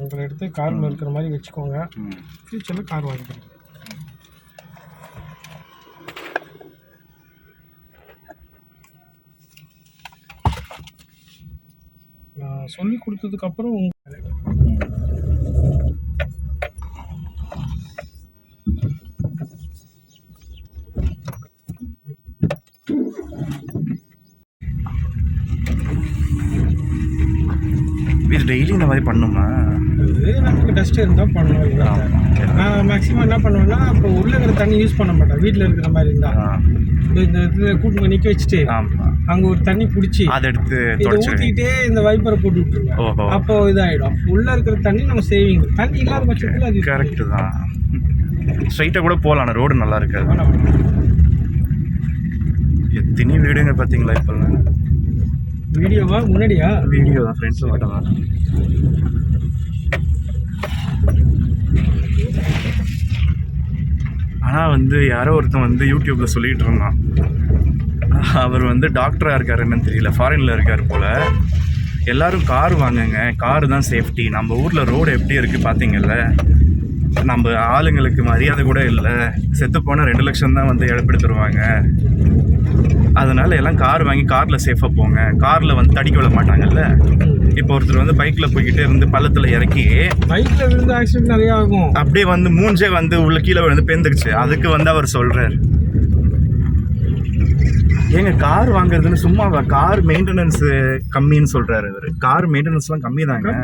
உங்களை எடுத்து காரில் இருக்கிற மாதிரி வச்சுக்கோங்க. ஃப்யூச்சரில் கார் வாங்கிக்கிறேன். நான் சொல்லி கொடுத்ததுக்கப்புறம் இது டெய்லி இந்த மாதிரி பண்ணுமா? இது நமக்கு டஸ்ட் இருந்தால் பண்ணுவோம். நான் மேக்ஸிமம் என்ன பண்ணுவேன்னா, இப்போ உள்ளே இருக்கிற தண்ணி யூஸ் பண்ண மாட்டேன். வீட்டில் இருக்கிற மாதிரி இருந்தால் இந்த இதில் கூட்டு நிற்க வச்சுட்டு அங்கே ஒரு தண்ணி பிடிச்சி அதை எடுத்து இதை ஊற்றிக்கிட்டே இந்த வைப்பரை போட்டு விட்டுருவேன். அப்போ இதாகிடும். உள்ளே இருக்கிற தண்ணி நம்ம சேவிங். தண்ணி இல்லாத பட்சத்தில் அது கரெக்டு தான். ஸ்ட்ரைட்டாக கூட போகலாம். ஆனால் ரோடு நல்லா இருக்காது. எத்தனை வீடுங்க பார்த்தீங்களா? இப்போ வீடியோவா முன்னாடியா? வீடியோ தான். ஃப்ரெண்ட்ஸும் மட்டும் தான். ஆனால் வந்து யாரோ ஒருத்தன் வந்து யூடியூப்பில் சொல்லிகிட்டு இருந்தான். அவர் வந்து டாக்டராக இருக்கார், என்னன்னு தெரியல, ஃபாரினில் இருக்கார் போல். எல்லோரும் கார் வாங்குங்க, காரு தான் சேஃப்டி. நம்ம ஊரில் ரோடு எப்படி இருக்குது பார்த்தீங்கல்ல, நம்ம ஆளுங்களுக்கு மரியாதை கூட இல்லை. செத்து போனால் 2 லட்சம் தான் வந்து இழப்பெடுத்துருவாங்க. அதனால் எல்லாம் கார் வாங்கி காரில் சேஃபாக போங்க. காரில் வந்து தடிக்க விட மாட்டாங்கல்ல. இப்போ ஒருத்தர் வந்து பைக்கில் போய்கிட்டே இருந்து பள்ளத்தில் இறக்கி பைக்கில் விழுந்து ஆக்சிடென்ட் நிறையா ஆகும். அப்படியே வந்து மூஞ்சே வந்து உள்ள கீழே விழுந்து பேந்துருச்சு. அதுக்கு வந்து அவர் சொல்கிறார், ஏங்க கார் வாங்குறதுன்னு சும்மாவா? கார் மெயின்டெனன்ஸ் கம்மின்னு சொல்கிறாரு அவர். கார் மெயின்டெனன்ஸ்லாம் கம்மி தாங்க.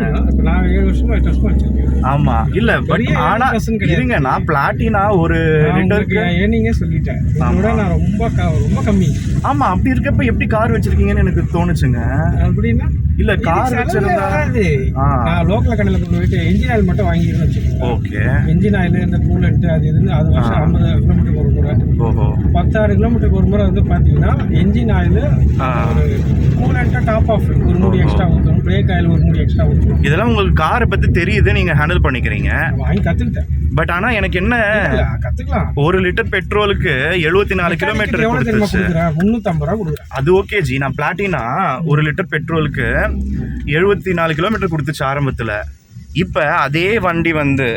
நான் 7 வருஷமா டெஸ்ட் வச்சிருக்கேன். ஆமாம், இல்லை பட் ஆனால் இருங்க, நான் பிளாட்டினா ஒரு லிட்டருக்கு ஏனிங்க சொல்லிட்டேன். அதோட நான் ரொம்ப கம்மி. ஆமாம், அப்படி இருக்கப்ப எப்படி கார் வச்சிருக்கீங்கன்னு எனக்கு தோணுச்சுங்க. அப்படின்னா இல்லை, கார் வச்சிருந்தா நான் லோக்கல் கடையில் கொண்டு போயிட்டு என்ஜின் ஆயில் மட்டும் வாங்கிடுன்னு வச்சுக்கோங்க. ஓகே, என்ஜின் ஆயில், இந்த கூலண்ட், அது எதுன்னு அது வருஷம் 50 கிலோமீட்டருக்கு ஒரு முறை, 16 கிலோமீட்டருக்கு ஒரு முறை வந்து பார்த்தீங்கன்னா என்ஜின் ஆயில், ஒரு கூலண்ட்டை டாப் ஆஃப் ஒரு மூடி எக்ஸ்ட்ரா ஊற்றணும், பிரேக் ஆயில் ஒரு மூடி எக்ஸ்ட்ரா ஊற்றணும். இதெல்லாம் உங்களுக்கு காரை பற்றி தெரியுது, நீங்கள் ஹேண்டில் பண்ணிக்கிறீங்க. வாங்கி கற்றுக்கிட்டேன். பட் ஆனால் எனக்கு என்ன, கற்றுக்கலாம். 1 லிட்டர் பெட்ரோலுக்கு 74 கிலோமீட்டர் கொடுத்துருச்சு. 350 ரூபா கொடுக்குறேன். அது ஓகே ஜி. நான் பிளாட்டினா 1 லிட்டர் பெட்ரோலுக்கு 74 கிலோமீட்டர் கொடுத்துச்சு ஆரம்பத்தில். இப்போ அதே வண்டி வந்து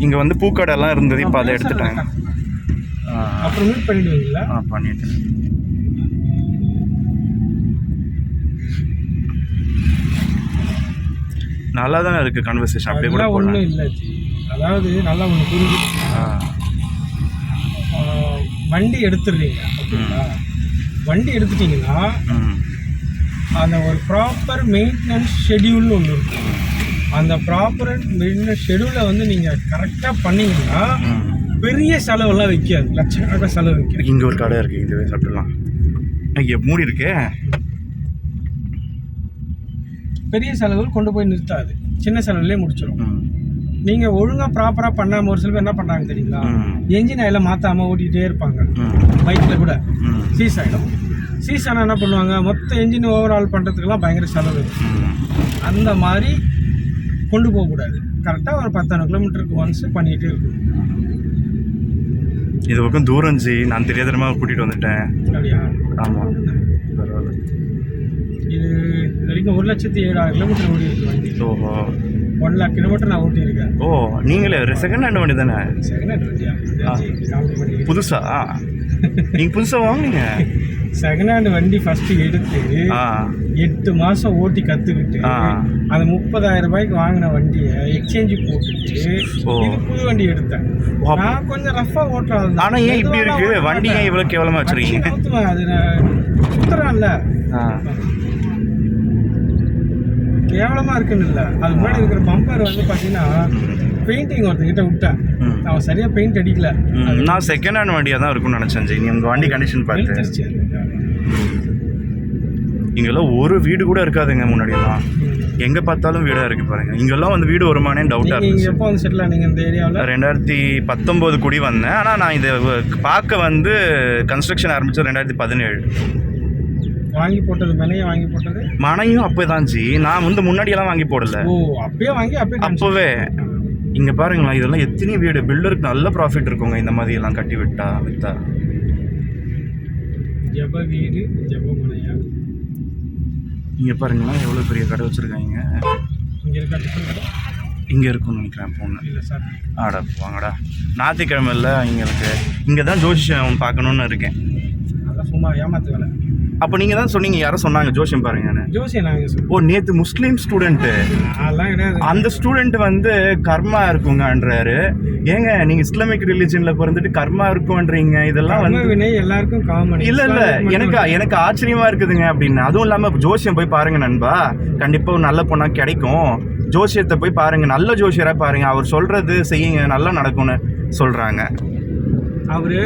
இங்கே வந்து பூக்கடைலாம் இருந்தது, இப்போ அதை எடுத்துட்டாங்க. அப்புறம் மீட் பண்ணிடுவீங்களா? பண்ணிட்டேன். நல்லா தானே இருக்குது கன்வர்சேஷன். அப்படியே கூட ஒன்றும் இல்லை ஜி. அதாவது நல்லா ஒன்று புரிஞ்சு, வண்டி எடுத்துடுறீங்க ஓகேங்களா? வண்டி எடுத்துட்டிங்கன்னா அந்த ஒரு ப்ராப்பர் மெயின்டெனன்ஸ் ஷெடியூல்னு ஒன்று இருக்கும். அந்த ப்ராப்பர் மெயின்டெனன்ஸ் ஷெடியூலை வந்து நீங்கள் கரெக்டாக பண்ணிங்கன்னா பெரிய செலவெல்லாம் வைக்காது. லட்சக்கணக்கான செலவு வைக்காது. இங்கே ஒரு கடை இருக்குது, இதுவே சாப்பிடலாம். இங்கே மூடி இருக்கே. பெரிய செலவுகள் கொண்டு போய் நிறுத்தாது, சின்ன செலவுலேயே முடிச்சிடும். நீங்கள் ஒழுங்காக ப்ராப்பராக பண்ணாமல் ஒரு சில பேர் என்ன பண்ணுறாங்க தெரியுங்களா? என்ஜின் ஆயில மாற்றாமல் ஓட்டிகிட்டே இருப்பாங்க. பைக்கில் கூட சீஸ் ஆகிடும். சீஸ் ஆனால் என்ன பண்ணுவாங்க, மொத்த என்ஜின் ஓவரால் பண்ணுறதுக்கெல்லாம் பயங்கர செலவு. அந்த மாதிரி கொண்டு போகக்கூடாது. கரெக்டாக ஒரு 10 கிலோமீட்டருக்கு ஒன்ஸ் பண்ணிகிட்டே இருக்கும். இது பக்கம் தூரம் ஜி, நான் தெரியாதனமாக கூட்டிகிட்டு வந்துட்டேன். அப்படியா? ஆமாம், பரவாயில்ல. இது வரைக்கும் 1,07,000 கிலோமீட்டர் ஓடி இருக்கு வண்டி. ஓஹோ, 1 லாக் கிலோமீட்டர் நான் ஓட்டியிருக்கேன். ஓ, நீங்களே ஒரு செகண்ட் ஹேண்ட் வண்டி தானே? செகண்ட் ஹேண்ட் வண்டியா? புதுசா? நீங்கள் புதுசாக வாங்கினீங்க? செகண்ட் ஹேண்ட் வண்டி ஃபஸ்ட்டு எடுத்து 8 மாதம் ஓட்டி கற்றுக்கிட்டு அந்த 30,000 ரூபாய்க்கு வாங்கின வண்டியை எக்ஸ்சேஞ்சு போட்டுட்டு இது புது வண்டி எடுத்தேன். நான் கொஞ்சம் ரஃபாக ஓட்டுறேன். ஆனால் ஏன் இப்படி இருக்கு வண்டி? ஏன் இவ்வளோ கேவலமாக வச்சுருக்கீங்க? அது சுற்றுறான்ல, கேவலமாக இருக்குன்னு இல்லை. அது முன்னாடி இருக்கிற பம்பர் வந்து பார்த்தீங்கன்னா பெயிண்டிங் ஒருத்தங்கிட்ட விட்டேன், அவன் சரியாக பெயிண்ட் அடிக்கல. நான் செகண்ட் ஹேண்ட் வண்டியாக தான் இருக்கும்னு நினச்சேன் ஜி. நீ உங்கள் வண்டி கண்டிஷன் பார்த்து. இங்கெல்லாம் ஒரு வீடு கூட இருக்காதுங்க. முன்னாடியெல்லாம் எங்கே பார்த்தாலும் வீடாக இருக்குது பாருங்கள். இங்கெல்லாம் வந்து வீடு வருமானே டவுட்டாக இருக்குது. எப்போ வந்து செட்டில் ஆனீங்க இந்த ஏரியாவில்? 2019 குடி வந்தேன். ஆனால் நான் இதை பார்க்க வந்து கன்ஸ்ட்ரக்ஷன் ஆரம்பித்தது 2017. வாங்கி போட்டது மனையை வாங்கி போட்டது மனையும் அப்போ தான் ஜி. நான் வந்து முன்னாடியெல்லாம் வாங்கி போடல. ஓ, அப்பயே வாங்கி அப்போவே. இங்கே பாருங்களா, இதெல்லாம் எத்தனை வீடு. பில்டருக்கு நல்ல ப்ராஃபிட் இருக்குங்க இந்த மாதிரி எல்லாம் கட்டி விட்டா. ஜப வீடு ஜப மனையா. இங்கே பாருங்களா எவ்வளோ பெரிய கடை வச்சுருக்காங்க. இங்கே இருக்க இங்கே இருக்கும்னு நினைக்கிறேன் பொண்ணு. இல்லை சார். ஆடா வாங்கடா, ஞாயிற்றுக்கிழமையில் இங்கே தான் ஜோசியம் பார்க்கணுன்னு இருக்கேன். அதான் சும்மா ஏமாத்து வேலை. அப்போ நீங்கள் தான் சொன்னீங்க, யாரும் சொன்னாங்க ஜோசியம் பாருங்கன்னு. ஜோசியம் நாங்கள் சொல்லுவோம். ஓ, நேற்று முஸ்லீம் ஸ்டூடெண்ட்டு அதெல்லாம் கிடையாது. அந்த ஸ்டூடெண்ட் வந்து கர்மா இருக்குங்கன்றாரு. ஏங்க நீங்கள் இஸ்லாமிக் ரிலிஜனில் பிறந்துட்டு கர்மா இருக்குன்றீங்க, இதெல்லாம் வந்து வினை எல்லாருக்கும் காமன். இல்லை எனக்கு ஆச்சரியமா இருக்குதுங்க அப்படின்னு. அதுவும் இல்லாமல் ஜோசியம் போய் பாருங்க நண்பா, கண்டிப்பாக ஒரு நல்ல பொண்ணாக கிடைக்கும். ஜோசியத்தை போய் பாருங்க, நல்ல ஜோசியராக பாருங்க, அவர் சொல்றது செய்யுங்க, நல்லா நடக்கும்னு சொல்றாங்க. அவரு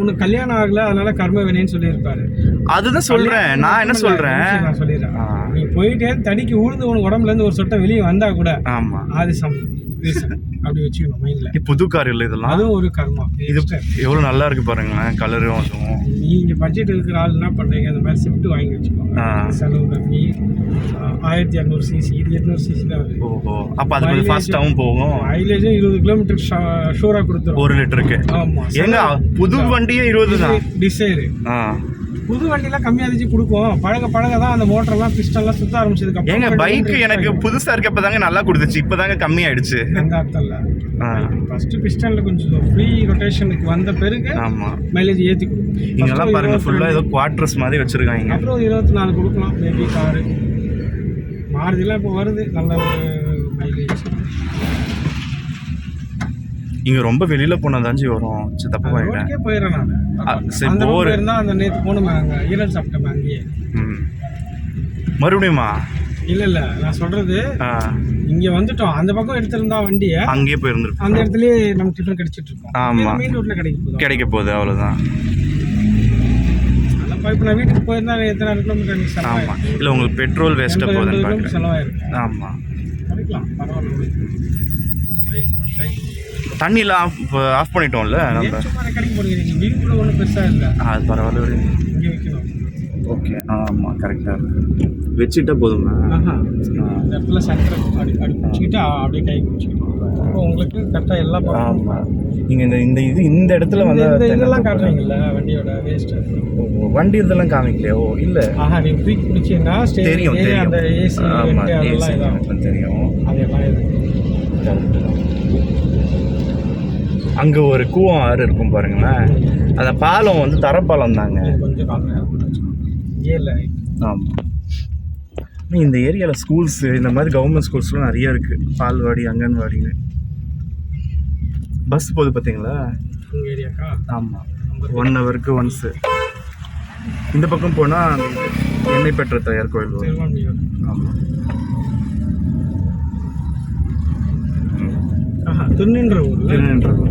உனக்கு கல்யாணம் ஆகல அதனால கர்ம வினைன்னு சொல்லியிருப்பாரு. அதுதான் சொல்றேன். நான் என்ன சொல்றேன், நான் சொல்லிடுறேன். நீ போயிட்டே தடிக்கு ஊழ்ந்து உனக்கு உடம்புல இருந்து ஒரு சொட்டை வெளியே வந்தா கூட ஆமா அது அப்படி வச்சுக்கணும் மைண்ட்ல. புது கார் இல்லை இதெல்லாம், அதுவும் ஒரு கர்மா. இது எவ்வளவு நல்லா இருக்கு பாருங்களேன், கலரும் அதுவும். நீங்க பட்ஜெட் இருக்கிற ஆள் என்ன பண்றீங்க, அந்த மாதிரி ஷிஃப்ட் வாங்கி வச்சுக்கோங்க. செலவு கம்மி. 1200 சிசி, இது 800 சிசி தான் வருது. ஓஹோ, அப்ப அது கொஞ்சம் ஃபாஸ்டாவும் போகும். மைலேஜும் 20 கிலோமீட்டர் ஷூரா கொடுத்துரும் 1 லிட்டருக்கு. ஆமா. ஏங்க புது வண்டியே 20 தான். டிசைர் புது வண்டிலாம் கம்மியாக இருந்துச்சு கொடுக்கும். பழக தான் அந்த மோட்டர்லாம் பிஸ்டன்லாம் சுத்த ஆரம்பிச்சதுக்கு ஏங்க பைக் எனக்கு புதுசா இருக்கப்ப தாங்க நல்லா கொடுத்துச்சு, இப்பதாங்க கம்மி ஆயிடுச்சு. அந்த அர்த்தம் இல்லை. ஃபர்ஸ்ட் பிஸ்டன்ல கொஞ்சம் ஃப்ரீ ரொட்டேஷனுக்கு வந்த பிறகு ஆமா மைலேஜ் ஏற்றி கொடுக்கும். இங்கெல்லாம் பாருங்க ஃபுல்லா ஏதோ குவார்டர்ஸ் மாதிரி வச்சிருக்காங்க. அப்புறம் 24 கொடுக்கலாம் மேபி காரு. மாருதிலாம் இப்போ வருது நல்ல ஒரு மைலேஜ். இங்க ரொம்ப வெளியில போனதாஞ்சி வரும். தப்பு பண்ணிட்டேன். போயிடுறேன் நான். சரி போர் இருந்தா அந்த நேற்று போனோம் அங்கே ஈரல் சாப்பிட்டேன் அங்கேயே. மறுபடியுமா? இல்ல நான் சொல்றது இங்க வந்துட்டோம். அந்த பக்கம் எடுத்திருந்தா வண்டியை அங்கேயே போயிருந்துருப்போம். அந்த இடத்துலயே நம்ம டிஃபன் கிடைச்சிட்டு இருக்கோம். ஆமா, மெயின் ரோட்ல கிடைக்க போகுது அவ்வளவுதான். இப்போ நான் வீட்டுக்கு போயிருந்தா எத்தனை கிலோமீட்டர்? ஆமா, இல்ல உங்களுக்கு பெட்ரோல் வேஸ்டா போகுதுன்னு பாக்குறேன். செலவாயிருக்கு. ஆமா, கிடைக்கலாம் பரவாயில்ல. தண்ணிலாம் ஆஃப் பண்ணிட்டோம்ல நம்ம. கடைக்கு போடுங்க, வீட்டுக்குள்ள ஒன்றும் பெருசாக இல்லை. அது பரவாயில்ல, இங்கே வைக்கணும். ஓகே, ஆமாம் கரெக்டாக இருக்கு. வச்சுட்டா போதுமா? இந்த இடத்துல சென்டர் அப்படி பிடிச்சிக்கிட்டு அப்படியே கை பிடிச்சிக்கிட்டு அப்போ உங்களுக்கு கரெக்டாக எல்லாம். ஆமாம், நீங்கள் இந்த இடத்துல வந்து இதெல்லாம் காட்டுறீங்கல்ல வண்டியோட வேஸ்ட்டு. வண்டி இதெல்லாம் காமிக்கலையா? ஓ இல்லை, நீங்கள் தூக்கி பிடிச்சிங்கன்னா தெரியும் அந்த ஏசி அதெல்லாம் இதாகும் தெரியும். அதெல்லாம் இது அங்கே ஒரு கூவம் ஆறு இருக்கும் பாருங்களேன், அந்த பாலம் வந்து தரப்பாலம் தாங்க. கொஞ்சம் ஆமாம், இந்த ஏரியாவில் ஸ்கூல்ஸு இந்த மாதிரி கவர்மெண்ட் ஸ்கூல்ஸ்லாம் நிறைய இருக்குது. பால்வாடி, அங்கன்வாடின்னு பஸ் போகுது பார்த்தீங்களா உங்கள் ஏரியாக்கா? ஆமாம், 1 ஹவருக்கு ஒன்ஸு. இந்த பக்கம் போனால் எண்ணெய் பெற்ற தயார் கோயில் வரும். ஆமாம்,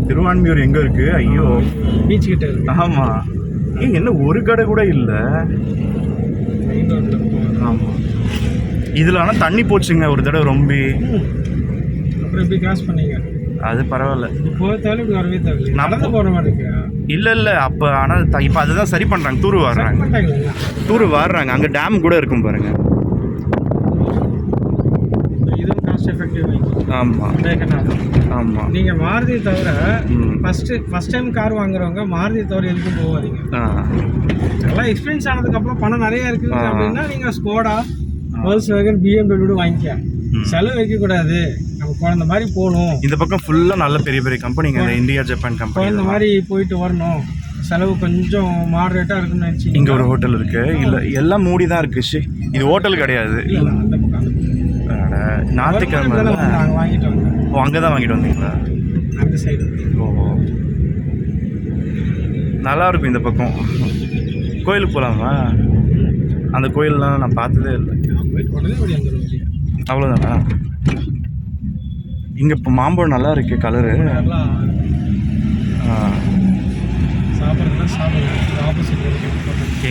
திருவான்மியூர் எங்கே இருக்குது? ஐயோ, பீச் கிட்ட இருக்கு. ஆமாம், என்ன ஒரு கடை கூட இல்லை. ஆமாம், இதில் ஆனால் தண்ணி போச்சுங்க ஒரு தடவை ரொம்ப. அப்புறம் எப்படி கிராஸ் பண்ணீங்க? அது பரவாயில்ல, போகிறதாலும் இப்படி வரவே தேவையில்லை, நடந்து போகிற மாதிரி இருக்கு. இல்லை அப்போ ஆனால் இப்போ அதுதான் சரி பண்ணுறாங்க, தூர் வாடுறாங்க. அங்கே டேம் கூட இருக்கும் பாருங்கள். இதுவும் காஸ்ட் எஃபெக்டிவ். ஆமாம் ஆமாம், நீங்கள் மாருதி தவிர ஃபஸ்ட் டைம் கார் வாங்குறவங்க மாருதி தவிர எதுக்கும் போகாதீங்க. எல்லாம் எக்ஸ்பீரியன்ஸ் ஆனதுக்கப்புறம் பணம் நிறைய இருக்குது அப்படின்னா நீங்கள் ஸ்கோடா, Volkswagen, BMW வாங்கிக்க. செலவு வைக்கக்கூடாது, நம்ம குழந்த மாதிரி போகணும். இந்த பக்கம் ஃபுல்லாக நல்ல பெரிய பெரிய கம்பெனிங்க, இந்தியா ஜப்பான் கம்பெனி. குழந்த மாதிரி போயிட்டு வரணும், செலவு கொஞ்சம் மாடரேட்டாக இருக்குன்னு நினச்சி. இங்கே ஒரு ஹோட்டல் இருக்குது, இல்லை எல்லாம் மூடி தான் இருக்குது. இது ஹோட்டல் கிடையாது. அந்த பக்கம் ஞாயிற்றுக்கிழமை நாங்கள் வாங்கிட்டு வந்தோம். ஓ, அங்கே தான் வாங்கிட்டு வந்தீங்களா? அந்த சைடு. ஓஹோ, நல்லாயிருக்கும் இந்த பக்கம். கோயிலுக்கு போகலாமா? அந்த கோயிலெலாம் நான் பார்த்ததே இல்லை. அவ்வளோதானா? இங்கே இப்போ மாம்பழம் நல்லா இருக்கு, கலரு.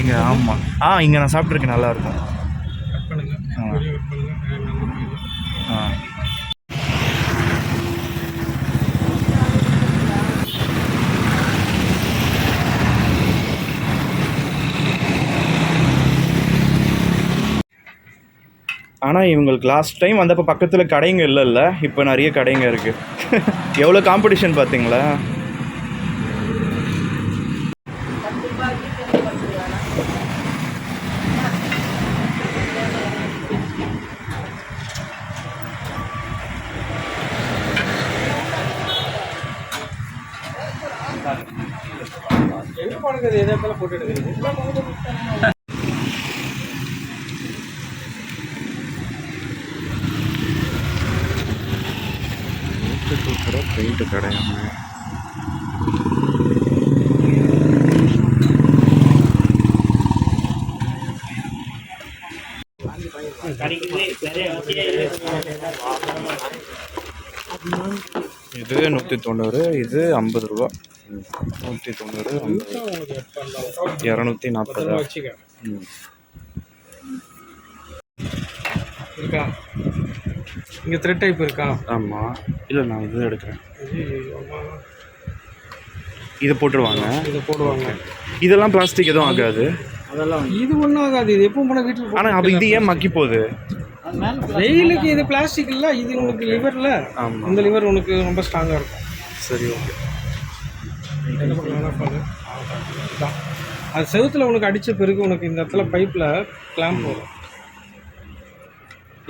எங்க? ஆமாம், இங்கே நான் சாப்பிட்ருக்கேன், நல்லாயிருக்கும். ஆனால் இவங்களுக்கு லாஸ்ட் டைம் வந்தப்போ பக்கத்தில் கடைங்க இல்லைல்ல, இப்போ நிறைய கடைங்க இருக்குது. எவ்வளோ காம்படிஷன் பார்த்தீங்களா? ஏற்பாடுக்கு அது எதை இருந்தாலும் போட்டு எடுக்கிறது. பெயிண்ட் கடையாம இது 190, இது 50 ரூபா. 190, 240. வச்சுக்க இருக்கா? இங்கே த்ரெட் டைப் இருக்கா? ஆமாம். இல்லை நான் இது எடுக்கிறேன். இதை போட்டுருவாங்க. இதை போடுவாங்க. இதெல்லாம் பிளாஸ்டிக் எதுவும் ஆகாது. அதெல்லாம் இது ஒன்றும் ஆகாது. இது எப்பவும் போனால் வீட்டில். ஆனால் அப்போ இது ஏன் மக்கி போகுது? வெயிலுக்கு இது பிளாஸ்டிக் இல்லை, இது உனக்கு லிவரில். ஆமாம், இந்த லிவர் உனக்கு ரொம்ப ஸ்ட்ராங்காக இருக்கும். சரி, ஓகே. என்ன பண்ணலாம்? அது செவுத்தில் உனக்கு அடித்த பிறகு உனக்கு இந்த இடத்துல பைப்பில் கிளாம்ப் வரும்.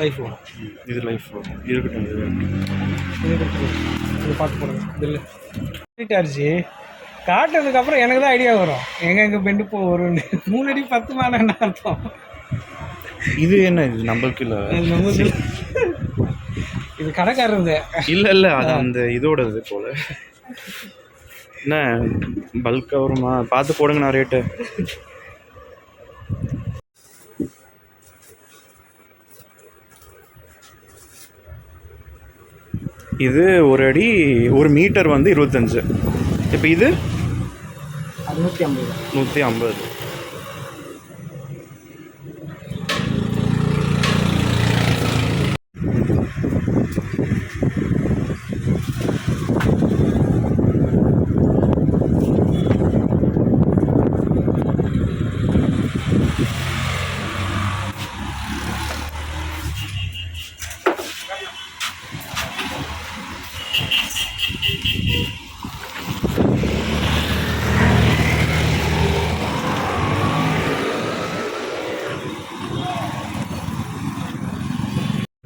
லைஃப் வரும். இது லைஃப் வரும். இருக்கட்டும். இது பார்த்து போடுங்க. பில்லு ஆச்சு காட்டினதுக்கப்புறம் எனக்கு தான் ஐடியா வரும் எங்கே பெண்டு போ வரும்னு. 3 அடி 10 மேலே என்ன அர்த்தம்? இது என்ன? இது நம்மளுக்கு இல்லை, இது கடைக்காரருது. இல்லை அது அந்த இதோடது போல. என்ன பல்காக வருமா? பார்த்து போடுங்கண்ணா ரேட்டு. இது 1 அடி 1 மீட்டர் வந்து 25. இப்போ இது 150.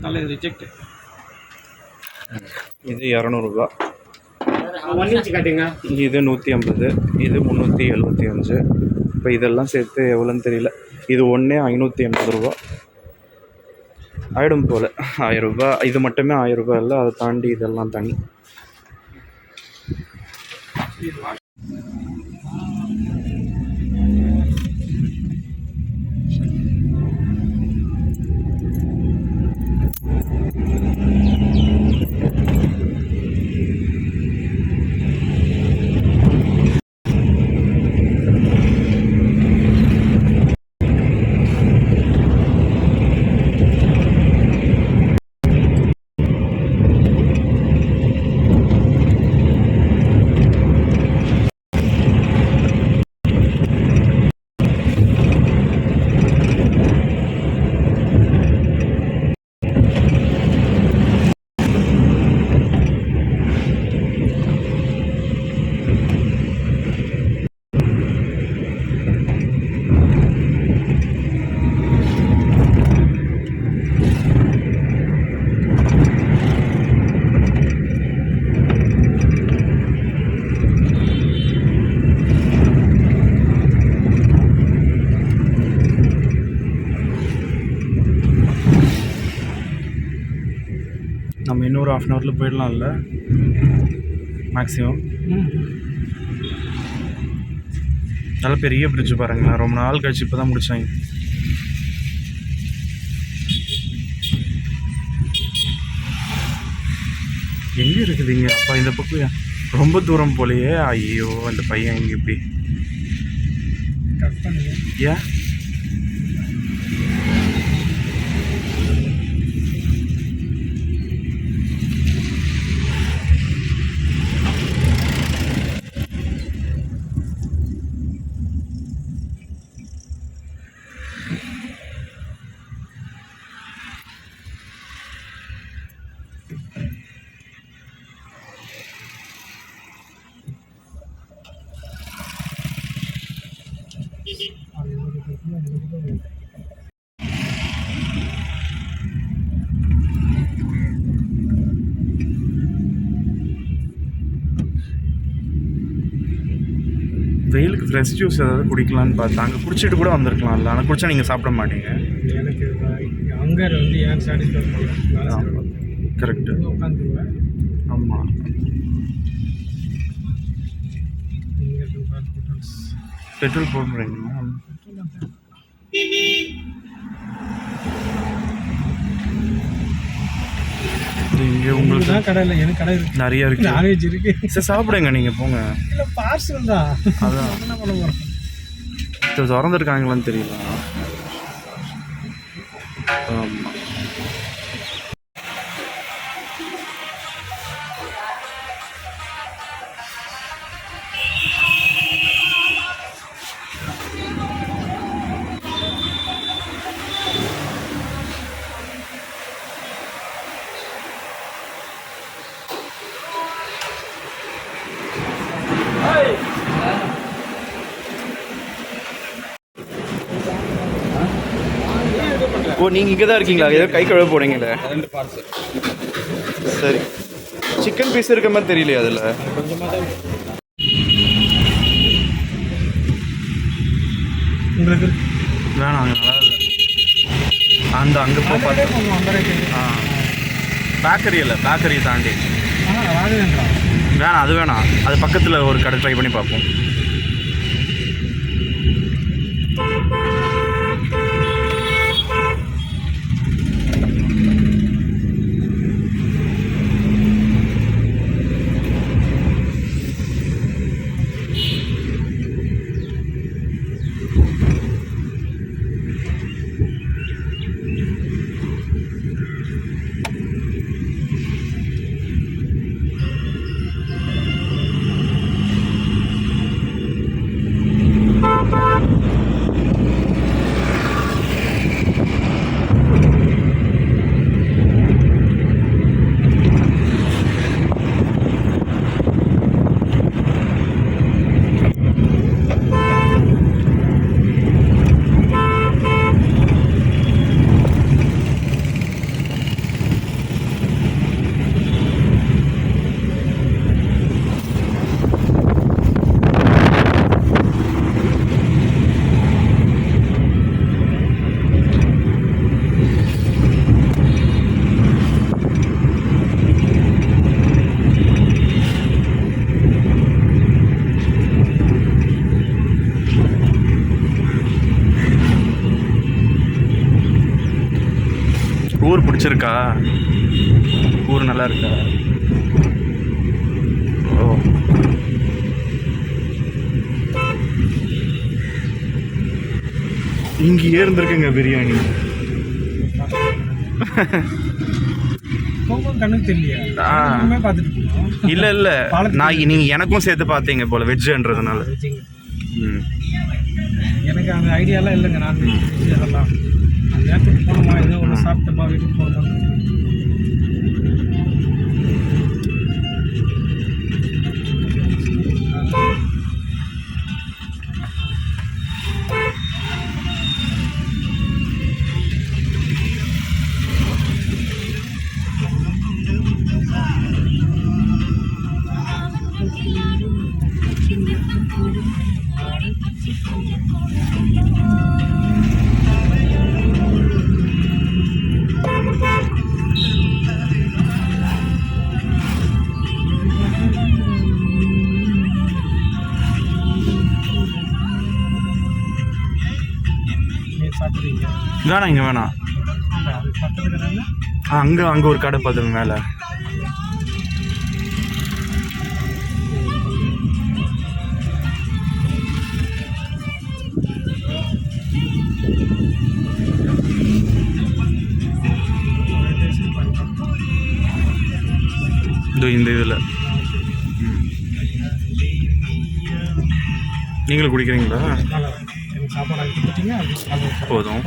நல்லது. ரிஜெக்ட். இது 200 ரூபா. காட்டுங்க. இது 150, இது 375. இப்போ இதெல்லாம் சேர்த்து எவ்வளோன்னு தெரியல. இது ஒன்றே 580 ரூபா ஆயிடும் போல். 1000 ரூபா. இது மட்டுமே 1000 ரூபா இல்லை, அதை தாண்டி இதெல்லாம் தனி. நம்ம இன்னொரு 1/2 அன் ஹவரில் போயிடலாம்ல மேக்ஸிமம். நல்ல பெரிய பிரிட்ஜ் பாருங்களேன். ரொம்ப நாள் கழிச்சு இப்போ தான் முடித்தாங்க. எங்கே இருக்குதுங்க? அப்பா இந்த பக்கம் ரொம்ப தூரம் போலையே. ஐயோ அந்த பையன் இங்கே இப்படி ஏன்? வெயிலுக்கு ஃப்ரெஷ் ஜூஸ் ஏதாவது குடிக்கலான்னு பார்த்தா அங்கே குடிச்சிட்டு கூட வந்திருக்கலாம்ல. ஆனால் குடிச்சா நீங்கள் சாப்பிட மாட்டீங்க. எனக்கு அங்கே வந்து ஏன் சாட்டிஸ்ஃபை பண்ணலாம். கரெக்டு. உட்காந்துருவேன். ஆமாம். பெட்ரோல் போடுறீங்களா? இங்கே உங்களுக்கு தான் கடை இல்லை, எனக்கு கடை இருக்கு, நிறைய இருக்கு, நான்வெஜ் இருக்கு. சரி சாப்பிடுங்க, நீங்கள் போங்க. இல்லை பார்சல் தான், அதான் என்ன பண்ண போகிறோம். திறந்துருக்காங்களான்னு தெரியல. ஆமாம். ஓ, நீங்கள் இங்கே தான் இருக்கீங்களா? ஏதோ கை கழுவ போனீங்களே. 2 பார்சல். சரி, சிக்கன் பீஸ் இருக்க மாதிரி தெரியலையா அதில்? கொஞ்சமாக தான் உங்களுக்கு வேணாம், அங்கே நல்லா இல்லை. அந்த அங்கே போய் பார்த்து பேக்கரி இல்லை, பேக்கரியை தாண்டி வேணாம், அது வேணாம். அது பக்கத்தில் ஒரு கடை ட்ரை பண்ணி பார்ப்போம். ஊர் பிடிச்சிருக்கா? ஊர் நல்லா இருக்கா? ஓ, இங்கேயே இருந்திருக்குங்க பிரியாணி. கண்ணுக்கு தெரியலையா? பார்த்துட்டு இல்லை இல்லை, நான் நீங்கள் எனக்கும் சேர்த்து பார்த்தீங்க போல் வெஜ்ஜுன்றதுனால. எனக்கு அந்த ஐடியாலாம் இல்லைங்க. நான்வெஜ் அதெல்லாம் அந்த நேரத்துக்கு போகணுமா, ஏதோ ஒன்று சாப்பிட்டோமா, வீட்டுக்கு போகணுமா. வேணாம், இங்கே வேணாம். அங்கே ஒரு கடை பார்த்துங்க மேலே. இந்த இதில் நீங்களும் குடிக்கிறீங்களா? போதும்.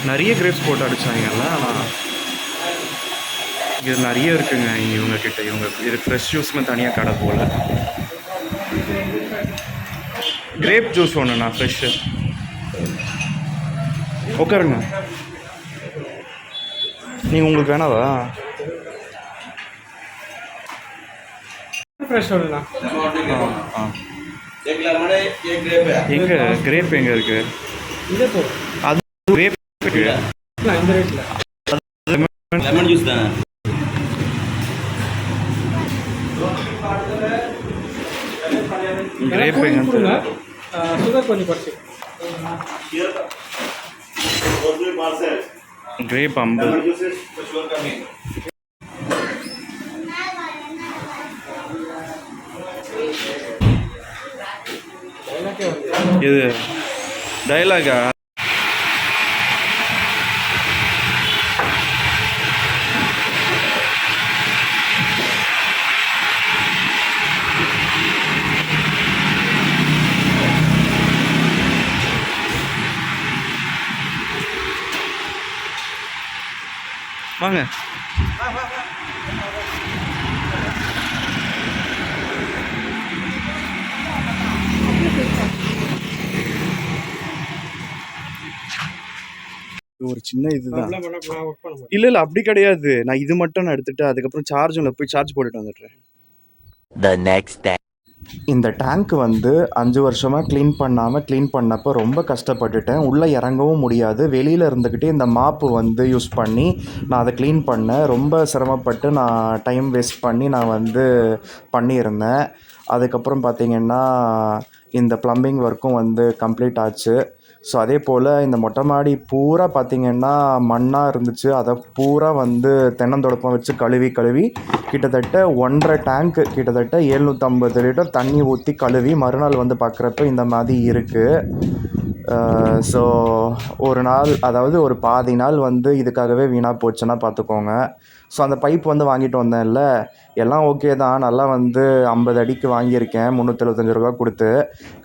நிறைய கிரேப்ஸ் போட்டு அடித்தாங்கல்ல. ஆனால் இது நிறைய இருக்குங்க இவங்கக்கிட்ட. இது ஃப்ரெஷ் ஜூஸ்மே தனியாக கடை போல். கிரேப் ஜூஸ் ஒன்றுண்ணா ஃப்ரெஷ்ஷு. உட்காருங்க. நீங்கள் உங்களுக்கு வேணாவா? ஃப்ரெஷ் வருதுண்ணா. எங்கே கிரேப் எங்கே இருக்குது? இதே போதும். அது கிரேப் இருக்குது இந்த ரேட்டில் லெமன் ஜூஸ் தானே. கிரேப் எங்கே? சுகர் கொஞ்சம் குறைச்சி. கிரேப் 50. இது டைலாகா? வாங்க. ஒரு சின்ன இதுதான். இல்ல இல்ல அப்படி கிடையாது. நான் இது மட்டும் நான் எடுத்துட்டு அதுக்கப்புறம் சார்ஜில் போய் சார்ஜ் போட்டுட்டு வந்துடுறேன். The next day. இந்த டேங்க் வந்து 5 வருஷமாக க்ளீன் பண்ணப்போ ரொம்ப கஷ்டப்பட்டுட்டேன். உள்ளே இறங்கவும் முடியாது. வெளியில் இருந்துக்கிட்டே இந்த மாப்பு வந்து யூஸ் பண்ணி நான் அதை க்ளீன் பண்ணேன். ரொம்ப சிரமப்பட்டு நான் டைம் வேஸ்ட் பண்ணி நான் வந்து பண்ணியிருந்தேன். அதுக்கப்புறம் பார்த்திங்கன்னா இந்த ப்ளம்பிங் ஒர்க்கும் வந்து கம்ப்ளீட் ஆச்சு. ஸோ அதே போல் இந்த மொட்டை மாடி பூரா பார்த்திங்கன்னா மண்ணாக இருந்துச்சு. அதை பூரா வந்து தென்னந்தொடப்பம் வச்சு கழுவி கிட்டத்தட்ட 1.5 டேங்க்கு கிட்டத்தட்ட 750 லிட்டர் தண்ணி ஊற்றி கழுவி மறுநாள் வந்து பார்க்குறப்ப இந்த மாதிரி இருக்குது. ஸோ ஒரு நாள், அதாவது ஒரு பாதி நாள் வந்து இதுக்காகவே வீணாக போச்சுன்னா பார்த்துக்கோங்க. ஸோ அந்த பைப் வந்து வாங்கிட்டு வந்தேன்ல, எல்லாம் ஓகே தான். நல்லா வந்து 50 அடிக்கு வாங்கியிருக்கேன் 375 ரூபா கொடுத்து.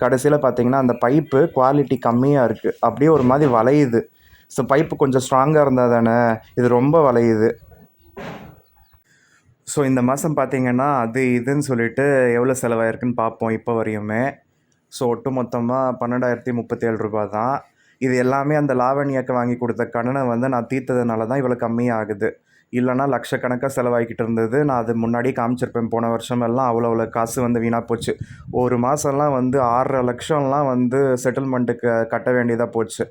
கடைசியில் பார்த்திங்கன்னா அந்த பைப்பு குவாலிட்டி கம்மியாக இருக்குது. அப்படியே ஒரு மாதிரி வளையுது. ஸோ பைப்பு கொஞ்சம் ஸ்ட்ராங்காக இருந்தால் தானே, இது ரொம்ப வளையுது. ஸோ இந்த மாதம் பார்த்திங்கன்னா அது இதுன்னு சொல்லிட்டு எவ்வளோ செலவாயிருக்குன்னு பார்ப்போம் இப்போ வரையுமே. ஸோ ஒட்டு மொத்தமாக 12,037 ரூபா தான். இது எல்லாமே அந்த லாவண்யாக்கு வாங்கி கொடுத்த கடனை வந்து நான் தீர்த்ததுனால தான் இவ்வளோ கம்மியாகுது. இல்லைனா லட்சக்கணக்காக செலவாகிக்கிட்டு இருந்தது. நான் அது முன்னாடி காமிச்சிருப்பேன். போன வருஷமெல்லாம் அவ்வளோ காசு வந்து வீணாக போச்சு. ஒரு மாதம்லாம் வந்து 6.5 லட்சம்லாம் வந்து செட்டில்மெண்ட்டுக்கு கட்ட வேண்டியதாக போச்சு.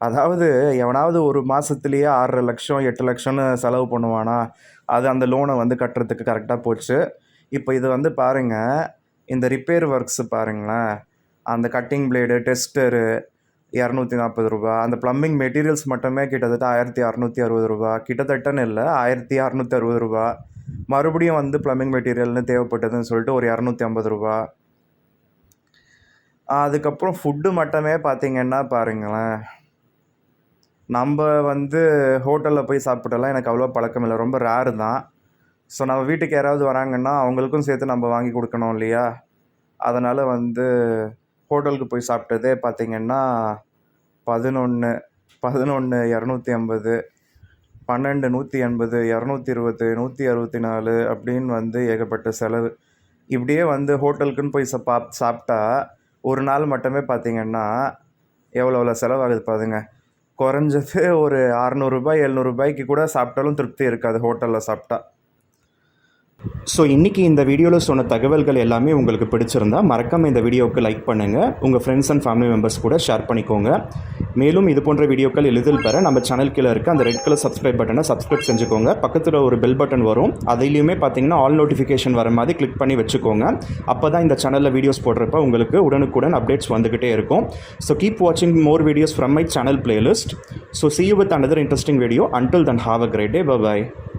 அதாவது எவனாவது ஒரு மாதத்துலேயே 6.5 லட்சம் 8 லட்சம்னு செலவு பண்ணுவானா? அது அந்த லோனை வந்து கட்டுறதுக்கு கரெக்டாக போச்சு. இப்போ இது வந்து பாருங்கள், இந்த ரிப்பேர் ஒர்க்ஸு பாருங்களேன். அந்த கட்டிங் பிளேடு, டெஸ்டரு 240 ரூபா. அந்த ப்ளம்பிங் மெட்டீரியல்ஸ் மட்டுமே கிட்டத்தட்ட 1660 ரூபா. கிட்டத்தட்டன்னு இல்லை, 1660 ரூபா. மறுபடியும் வந்து ப்ளம்பிங் மெட்டீரியல்னு தேவைப்பட்டதுன்னு சொல்லிட்டு ஒரு 250 ரூபா. அதுக்கப்புறம் ஃபுட்டு மட்டுமே பார்த்திங்கன்னா பாருங்களேன், நம்ம வந்து ஹோட்டலில் போய் சாப்பிட்டெல்லாம் எனக்கு அவ்வளோ பழக்கம் இல்லை, ரொம்ப ரேரு தான். ஸோ நம்ம வீட்டுக்கு யாராவது வராங்கன்னா அவங்களுக்கும் சேர்த்து நம்ம வாங்கி கொடுக்கணும் இல்லையா? அதனால் வந்து ஹோட்டலுக்கு போய் சாப்பிட்டதே பார்த்திங்கன்னா 11 250, 12 180, 220, 164 அப்படின்னு வந்து ஏகப்பட்ட செலவு. இப்படியே வந்து ஹோட்டலுக்குன்னு போய் சாப்பிட்டா ஒரு நாள் மட்டுமே பார்த்திங்கன்னா எவ்வளோ செலவாகுது பாருங்க. குறைஞ்சது ஒரு 600 ரூபாய் 700 ரூபாய்க்கு கூட சாப்பிட்டாலும் திருப்தி இருக்காது ஹோட்டலில் சாப்பிட்டா. ஸோ இன்றைக்கி இந்த வீடியோவில் சொன்ன தகவல்கள் எல்லாமே உங்களுக்கு பிடிச்சிருந்தா மறக்காமல் இந்த வீடியோவுக்கு லைக் பண்ணுங்கள். உங்கள் ஃப்ரெண்ட்ஸ் அண்ட் ஃபேமிலி மெம்பர்ஸ் கூட ஷேர் பண்ணிக்கோங்க. மேலும் இது போன்ற வீடியோக்கள் எளிதில் பெற நம்ம சேனல் கீழே இருக்க அந்த ரெட் கலர் சப்ஸ்கிரைப் பட்டனை சப்ஸ்கிரைப் செஞ்சுக்கோங்க. பக்கத்தில் ஒரு பெல் பட்டன் வரும், அதிலையுமே பார்த்தீங்கன்னா ஆல் நோட்டிஃபிகேஷன் வர மாதிரி கிளிக் பண்ணி வச்சுக்கோங்க. அப்போ தான் இந்த சேனலில் வீடியோஸ் போடுறப்ப உங்களுக்கு உடனுக்குடன் அப்டேட்ஸ் வந்துக்கிட்டே இருக்கும். ஸோ கீப் வாட்சிங் more videos from my channel playlist. So see you with another interesting video. Until then, have a great day. Bye bye.